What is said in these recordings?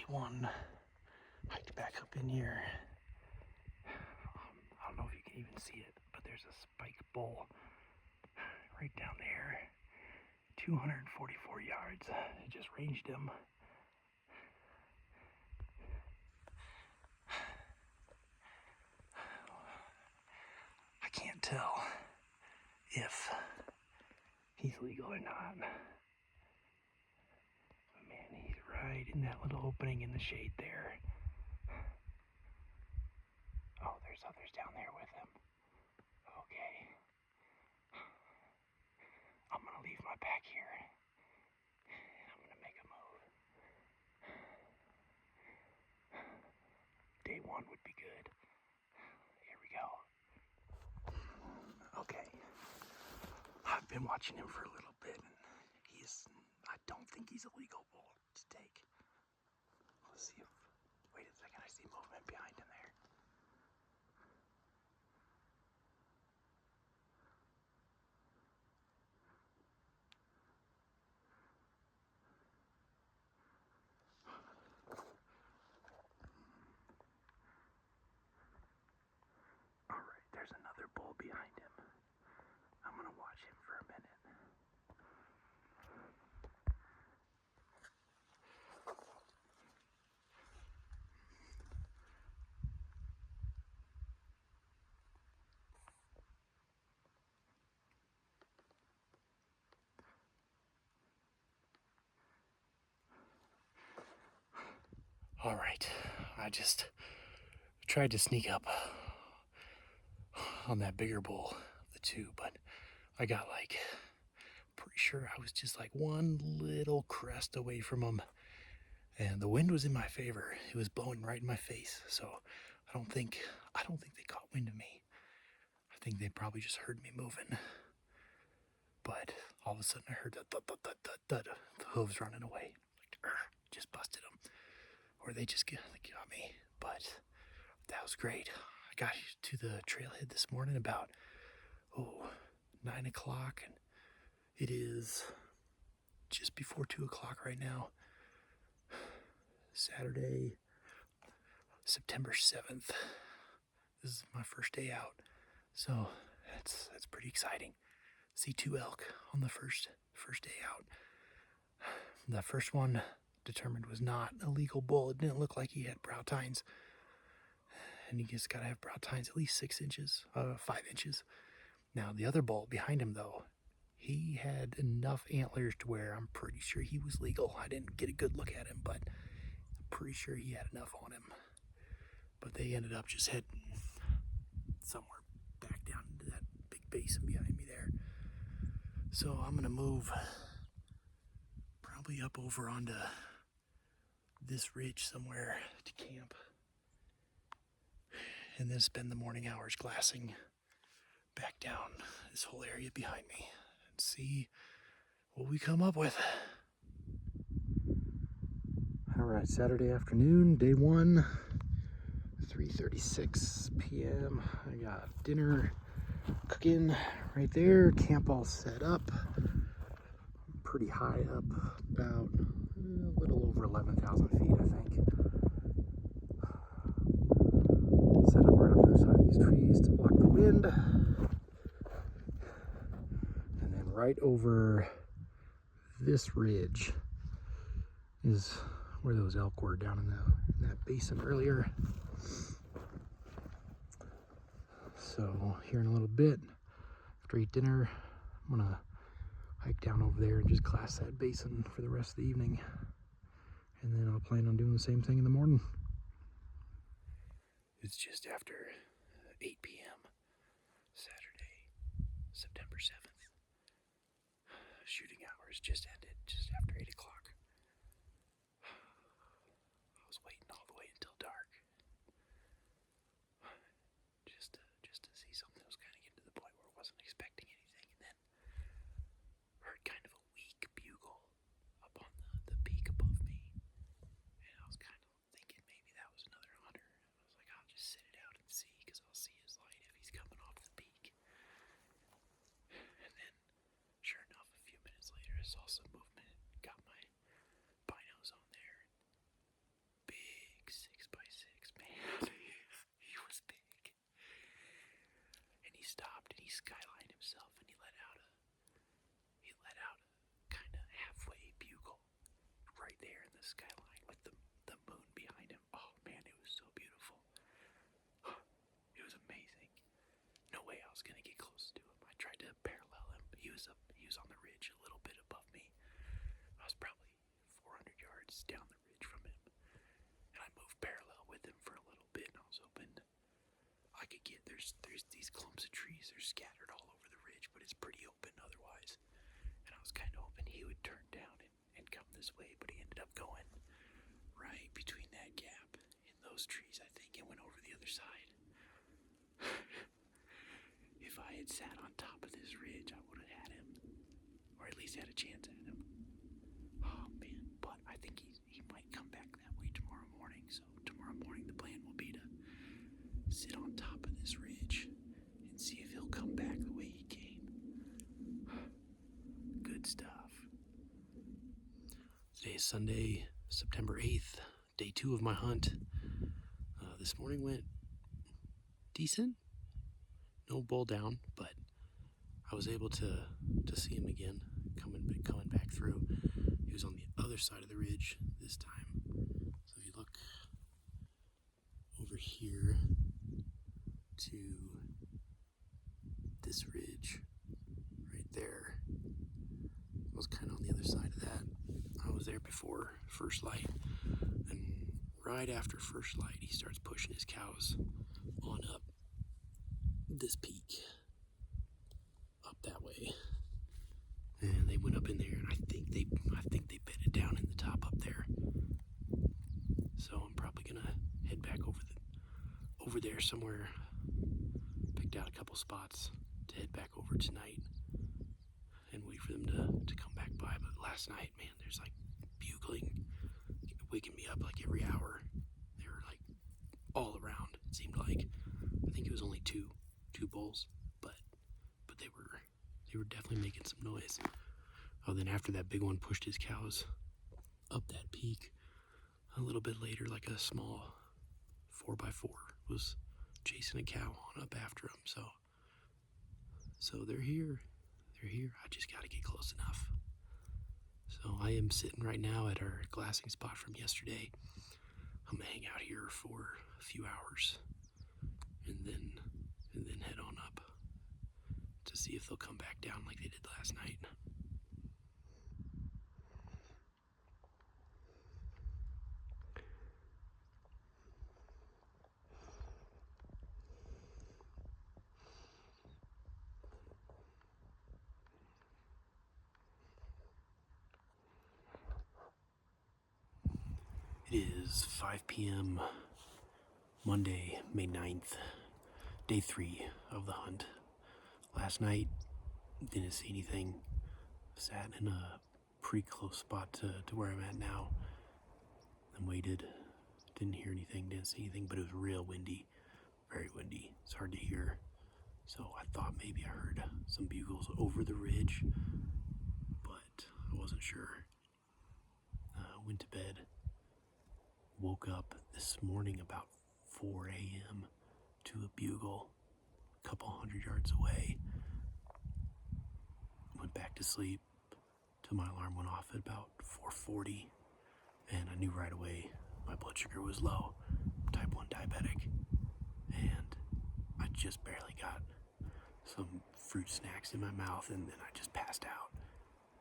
one hiked back up in here. I don't know if you can even see it, but there's a spike bull right down there. 244 yards. It just ranged him. I can't tell if he's legal or not. But man, he's right in that little opening in the shade there. Oh, there's others down there with him. Okay. I'm gonna leave my pack here. And I'm gonna make a move. Day one would be good. Here we go. Okay. I've been watching him for a little bit. I don't think he's a legal bull to take. Let's see if, wait a second, I see movement behind him there. All right, there's another bull behind him. I'm gonna watch him for a minute. All right, I just tried to sneak up on that bigger bull of the two, but I got pretty sure I was just one little crest away from him, and the wind was in my favor. It was blowing right in my face, so I don't think they caught wind of me. I think they probably just heard me moving. But all of a sudden I heard the thud, thud, thud, thud, thud, the hooves running away. Just busted them. Or they just got me. But that was great. I got to the trailhead this morning about 9 o'clock, and it is just before 2 o'clock right now. Saturday, September 7th. This is my first day out, so that's pretty exciting. See 2 elk on the first day out. The first one determined was not a legal bull. It didn't look like he had brow tines, and you just gotta have brow tines at least 5 inches. Now the other bull behind him, though, he had enough antlers to where I'm pretty sure he was legal. I didn't get a good look at him, but I'm pretty sure he had enough on him. But they ended up just heading somewhere back down into that big basin behind me there. So I'm gonna move probably up over onto this ridge somewhere to camp, and then spend the morning hours glassing back down this whole area behind me and see what we come up with. All right, Saturday afternoon, day one, 3:36 p.m. I got dinner cooking right there, camp all set up. Pretty high up, about a little over 11,000 feet, I think. Set up right on the other side of these trees to block the wind. And then right over this ridge is where those elk were down in that basin earlier. So here in a little bit, after I eat dinner, I'm gonna hike down over there and just glass that basin for the rest of the evening. And then I'll plan on doing the same thing in the morning. It's just after 8 p.m. Saturday, September 7th. Shooting hours just ended, just after 8 o'clock. I was waiting all the way until dark. Just to see something that was kind of getting to the point where I wasn't expecting anything, and then heard kind of a weak bugle up on the peak above me, and I was kind of thinking maybe that was another hunter. I was like, I'll just sit it out and see, because I'll see his light if he's coming off the peak. And then, sure enough, a few minutes later, I saw some movement. Got yards down the ridge from him. And I moved parallel with him for a little bit, and I was hoping I could get, there's these clumps of trees, they're scattered all over the ridge, but it's pretty open otherwise. And I was kind of hoping he would turn down and come this way, but he ended up going right between that gap in those trees, I think, and went over the other side. If I had sat on top of this ridge, I would have had him, or at least had a chance at him. Oh man, but I think he might come back that way tomorrow morning, so tomorrow morning the plan will be to sit on top of this ridge and see if he'll come back the way he came. Good stuff. Today is Sunday, September 8th, day 2 of my hunt. This morning went decent. No bull down, but I was able to see him again, coming back through. He was on the other side of the ridge this time. So if you look over here to this ridge right there, I was kind of on the other side of that. I was there before first light, and right after first light, he starts pushing his cows on up this peak, up that way, and they went up in there, and I think they bedded down in the top up there. So I'm probably gonna head back over there somewhere. Picked out a couple spots to head back over tonight and wait for them to come back by. But last night, man, there's like bugling, waking me up like every hour. They were like all around. It seemed like. I think it was only two bulls, but they were definitely making some noise. Oh, then after that big one pushed his cows up that peak, a little bit later, like a small 4x4 was chasing a cow on up after him. So they're here. I just got to get close enough. So I am sitting right now at our glassing spot from yesterday. I'm gonna hang out here for a few hours, and then head on up to see if they'll come back down like they did last night. It is 5 p.m. Monday, May 9th, day 3 of the hunt. Last night, didn't see anything. Sat in a pretty close spot to where I'm at now and waited. Didn't hear anything, didn't see anything, but it was real windy, very windy. It's hard to hear. So I thought maybe I heard some bugles over the ridge, but I wasn't sure. Went to bed. Woke up this morning about 4 a.m. to a bugle a couple 100 yards away. Went back to sleep till my alarm went off at about 4:40, and I knew right away my blood sugar was low. I'm type 1 diabetic, and I just barely got some fruit snacks in my mouth, and then I just passed out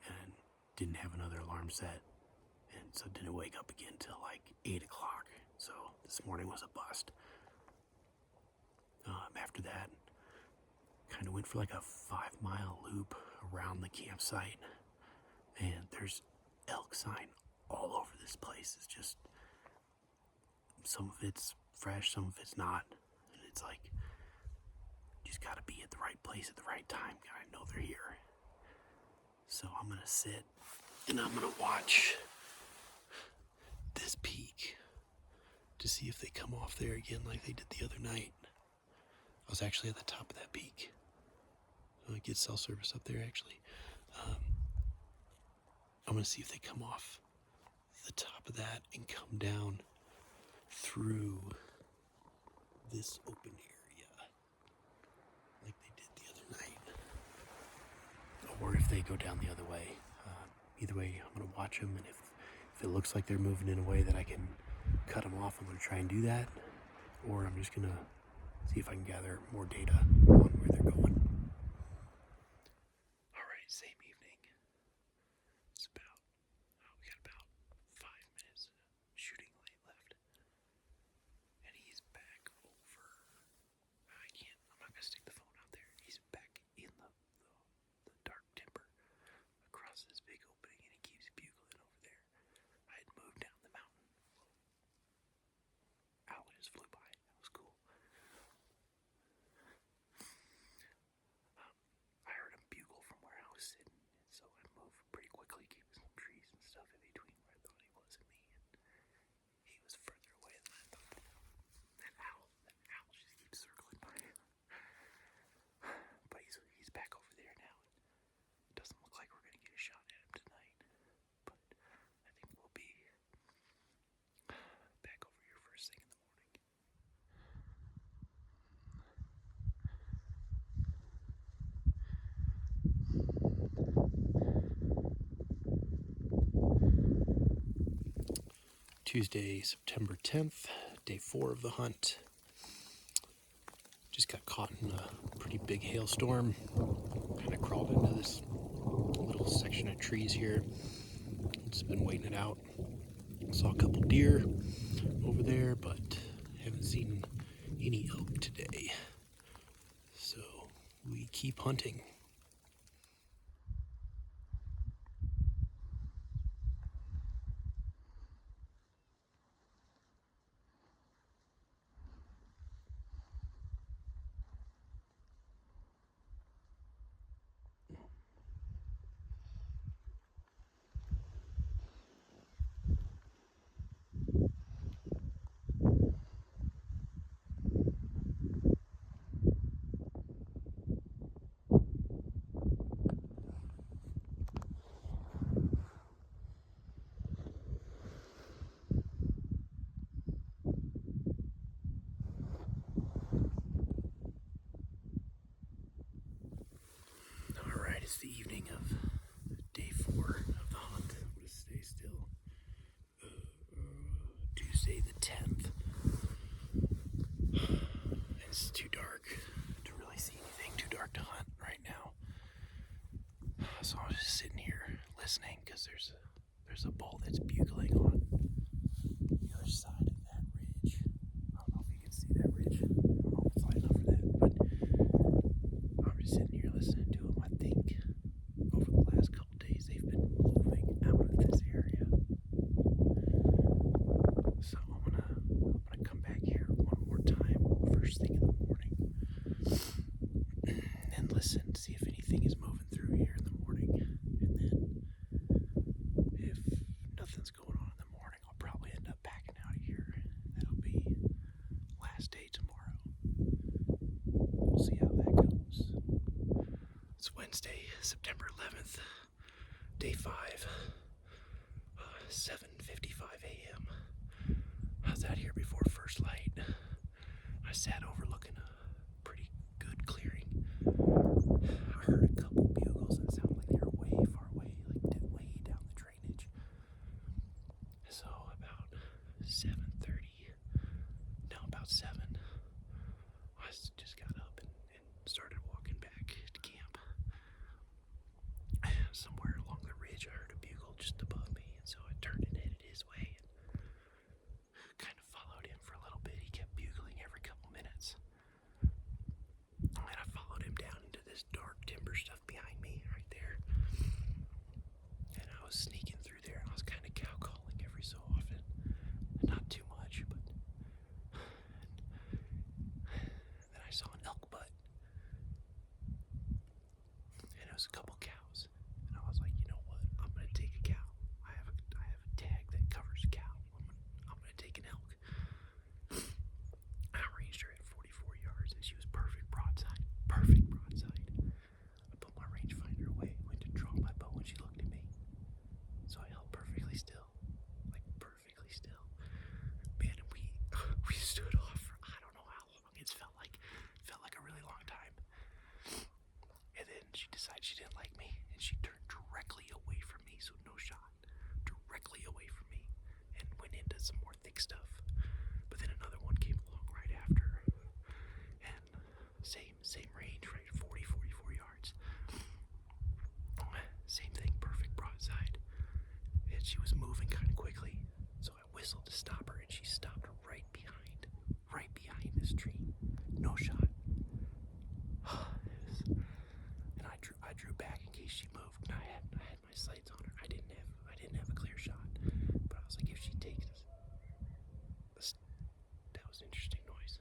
and didn't have another alarm set. And so didn't wake up again till like 8 o'clock. So this morning was a bust. After that, kind of went for like a 5-mile loop around the campsite. And there's elk sign all over this place. It's just, some of it's fresh, some of it's not. And it's like, you just gotta be at the right place at the right time. Gotta know they're here. So I'm gonna sit and I'm gonna watch this peak to see if they come off there again like they did the other night. I was actually at the top of that peak. I get cell service up there actually. I'm gonna see if they come off the top of that and come down through this open area like they did the other night, or if they go down the other way. Either way, I'm gonna watch them, and if it looks like they're moving in a way that I can cut them off, I'm gonna try and do that, or I'm just gonna see if I can gather more data on where they're going. All right, same evening. It's about, we got about 5 Tuesday, September 10th, day 4 of the hunt. Just got caught in a pretty big hailstorm. Kind of crawled into this little section of trees here. Just been waiting it out. Saw a couple deer over there, but haven't seen any elk today. So we keep hunting. Alright, it's the evening of day 4 of the hunt. I'm going to stay still. Tuesday the 10th. It's too dark to really see anything, too dark to hunt right now. So I'm just sitting here listening because there's a bull that's bugling on the other side of that ridge. I don't know if you can see that ridge. I don't know if it's light enough for that, but I'm just sitting here listening to him. I think over the last couple days they've been moving out of this area. So I'm gonna come back here one more time first thing in the morning and listen, see if anything is moving through here in the morning. And then if nothing's going on in the morning, I'll probably end up backing out of here. That'll be last day tomorrow. We'll see how that goes. It's Wednesday, September 11th, day 5, 7:55 a.m. I was out here before first light. I sat overlooking a pretty good clearing. I heard a couple bugles that sounded like they were way far away, like way down the drainage. So about 7, I just got up and started walking back to camp. Somewhere along the ridge I heard a bugle just above me, and so I turned and headed his way and kind of followed him for a little bit. He kept bugling every couple minutes. And I followed him down into this dark timber stuff behind me right there. And I was sneaking through there, and I was kind of cow calling every so often. Not too much, but then I saw an elk butt. And it was a couple cows. And I was like, you know what? I'm gonna take a cow. I have a tag that covers a cow. I'm gonna take an elk. I ranged her at 44 yards, and she was perfect broadside. Perfect broadside. I put my rangefinder away, went to draw my bow, and she looked at me. So I held perfectly still. Like perfectly still. Man, and we stood off for I don't know how long. It felt like a really long time. And then she decided she didn't like me, and she turned directly away from me, so no shot. Directly away from me, and went into some more thick stuff. But then another one came along right after, and same range, right? 44 yards. Same thing, perfect broadside. And she was moving kind of quickly, so I whistled to stop her, and she stopped right behind this tree. No shot. And I drew back in case she moved. And I had my sights on her. I didn't have a clear shot, but I was like, if she takes this, that was an interesting noise.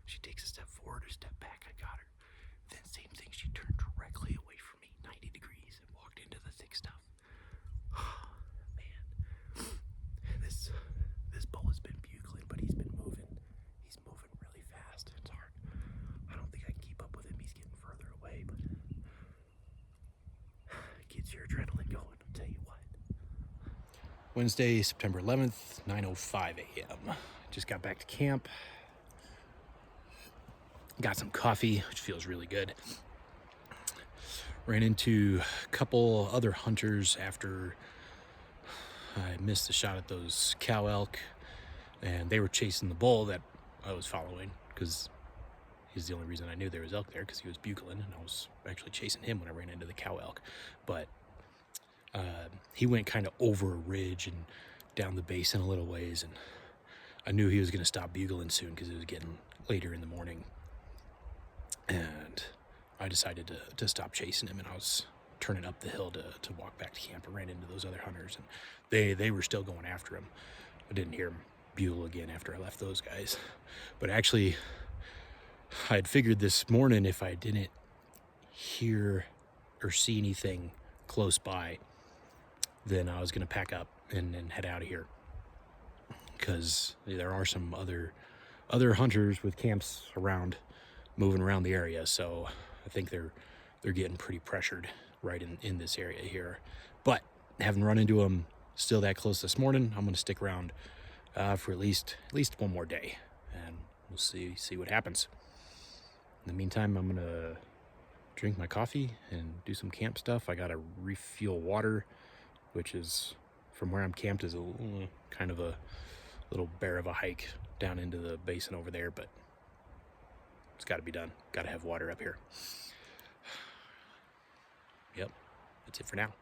She takes a step forward or step back, I got her. Then same thing, she turned directly away from me, 90 degrees, and walked into the thick stuff. Man, this bull has been bugling, but he's been moving. He's moving really fast. It's hard. I don't think I can keep up with him. He's getting further away, but it gets your adrenaline going, I'll tell you what. Wednesday, September 11th, 9:05 a.m. Just got back to camp. Got some coffee, which feels really good. Ran into a couple other hunters after I missed the shot at those cow elk, and they were chasing the bull that I was following, because he's the only reason I knew there was elk there, because he was bugling, and I was actually chasing him when I ran into the cow elk. But he went kind of over a ridge and down the basin a little ways, and I knew he was going to stop bugling soon because it was getting later in the morning. And I decided to stop chasing him, and I was turning up the hill to walk back to camp. I ran into those other hunters, and they were still going after him. I didn't hear him bugle again after I left those guys. But actually, I had figured this morning if I didn't hear or see anything close by, then I was going to pack up and head out of here, because there are some other hunters with camps around, moving around the area. So I think they're getting pretty pressured right in this area here. But having run into them still that close this morning, I'm going to stick around for at least one more day, and we'll see what happens. In the meantime, I'm going to drink my coffee and do some camp stuff. I got to refuel water, which is, from where I'm camped, is kind of a little bear of a hike down into the basin over there, but it's got to be done. Got to have water up here. Yep, that's it for now.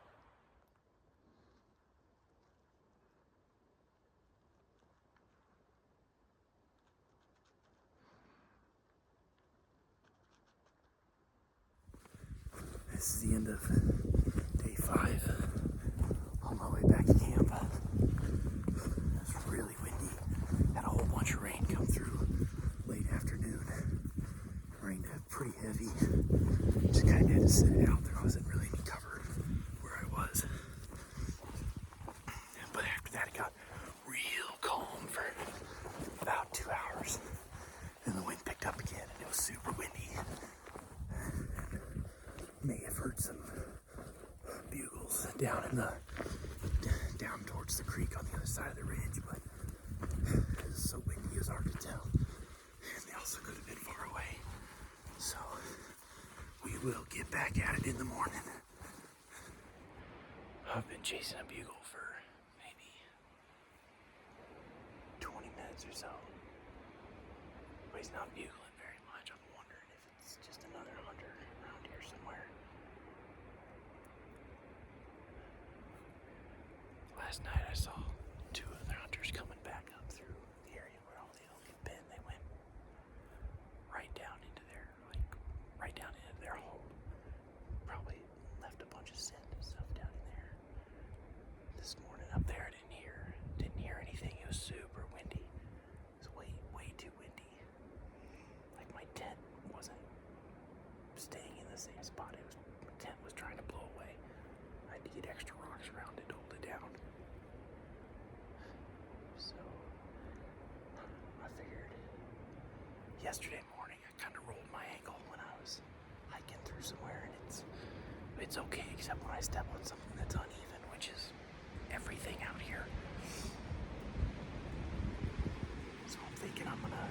This is the end of day 5. On my way back to camp. It's really windy. Had a whole bunch of rain come through late afternoon. Rained pretty heavy. Just kind of had to sit it out. There wasn't really any cover where I was. But after that, it got real calm for about 2 hours. And the wind picked up again, and it was super windy. May have heard some bugles down towards the creek on the other side of the ridge, but it was so windy it was hard to tell. And they also could have been far away. So we will get back at it in the morning. I've been chasing a bugle for maybe 20 minutes or so, but he's not bugling very much. I'm wondering if it's just another hunter around here somewhere. Last night I saw 2 other hunters coming back up through the area where all the elk had been. They went right down into their home. Probably left a bunch of scent and stuff down in there. This morning up there I didn't hear anything. It was super windy. It was way too windy. Like my tent wasn't staying in the same spot. My tent was trying to blow away. I had to get extra rocks around it to hold it down. So I figured yesterday morning I kind of rolled my ankle when I was hiking through somewhere, and it's okay except when I step on something that's uneven, which is everything out here. So I'm thinking I'm gonna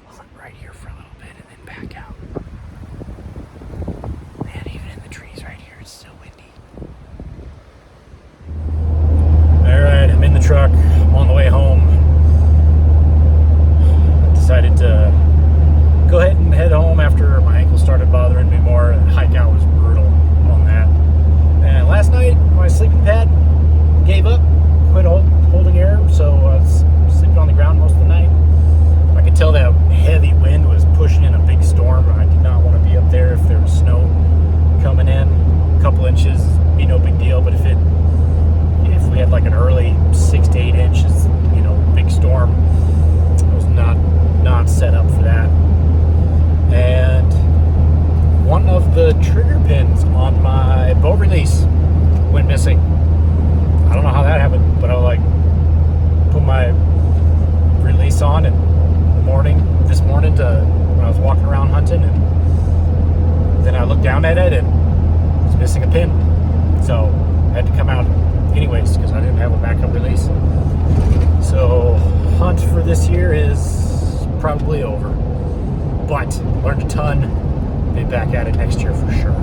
hunt right here for a little bit and then back out. Man, even in the trees right here, it's so windy. Alright, I'm in the truck. I'm on the way home. I decided to go ahead and head home after my ankle started bothering me more. The hike out was brutal on that. And last night, my sleeping pad gave up, quit holding air, so I was sleeping on the ground most of the night. I could tell that heavy wind was pushing in a big storm. I did not want to be up there if there was snow coming in. A couple inches, be no big deal, but if we had like an early 6 to 8 inches, big storm, I was not set up for that. And one of the trigger pins on my bow release went missing. I don't know how that happened, but I put my release on and this morning when I was walking around hunting, and then I looked down at it and it was missing a pin. So I had to come out anyways because I didn't have a backup release. So hunt for this year is probably over, but learned a ton. Be back at it next year for sure.